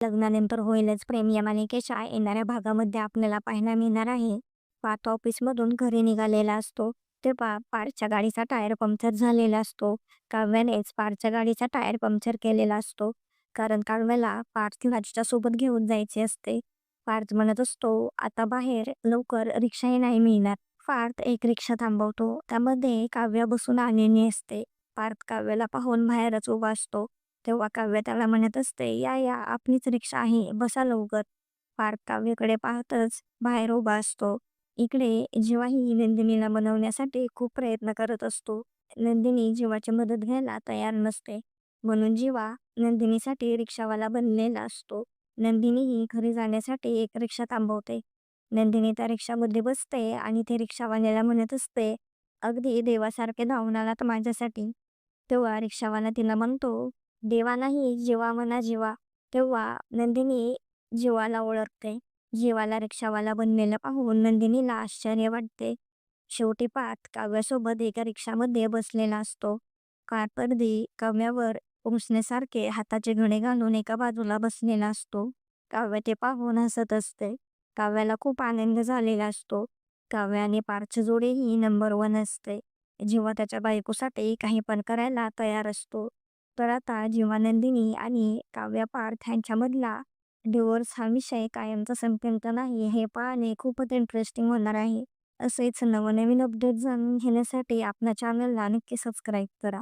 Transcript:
लग्नानंतर होईलच प्रेम या मालिकेच्या येणाऱ्या भागामध्ये आपल्याला पाहायला मिळणार आहे. पार्थ ऑफिसमधून घरी निघालेला असतो तेव्हा पार्थच्या गाडीचा टायर पंक्चर झालेला असतो. काव्यानेच पार्थच्या गाडीचा टायर पंक्चर केलेला असतो. कारण काव्याला पार्थला तिच्यासोबत घेऊन जायचे असते. पार्थ म्हणत असतो, आता बाहेर लवकर रिक्षाही नाही मिळणार. पार्थ एक रिक्षा थांबवतो. त्यामध्ये काव्या बसून आलेली असते. पार्थ काव्याला पाहून बाहेरच उभा असतो. तेव्हा काव्य त्याला म्हणत असते, या या आपलीच रिक्षा आहे, बसा लवकर. पार्थ काव्याकडे पाहतच बाहेर उभा असतो. इकडे जेव्हा ही नंदिनीला बनवण्यासाठी खूप प्रयत्न करत असतो. नंदिनी जीवाची मदत घ्यायला तयार नसते. म्हणून जीवा नंदिनीसाठी रिक्षावाला बनलेला असतो. नंदिनी ही घरी जाण्यासाठी एक रिक्षा थांबवते. नंदिनी त्या रिक्षामध्ये बसते आणि ते रिक्षावाल्याला म्हणत असते, अगदी देवासारखे धावून आलात माझ्यासाठी. तेव्हा रिक्षावाला तिला म्हणतो, देवा नाही जीवा म्हणा जीवा. तेव्हा नंदिनी जीवाला ओळखते. जीवाला रिक्षावाला बनलेलं पाहून नंदिनीला आश्चर्य वाटते. शेवटी पार्थ काव्यासोबत एका रिक्षामध्ये बसलेला असतो. कारपदरी काव्यावर पुंसण्यासारखे हाताचे घडे घालून एका बाजूला बसलेला असतो. काव्य ते पाहून हसत असते. काव्याला खूप आनंद झालेला असतो. काव्य आणि पार्थची जोडी ही नंबर 1 असते. जेव्हा त्याच्या बायकोसाठी काही पण करायला तयार असतो. तर आता जेव्हा नंदिनी आणि काव्य पार्थ ह्यांच्यामधला डिव्होर्स हा विषय कायमचा संपेल का नाही हे पाहणे खूपच इंटरेस्टिंग होणार आहे. असेच नवनवीन अपडेट जाणून घेण्यासाठी आपल्या चॅनलला नक्की सबस्क्राईब करा.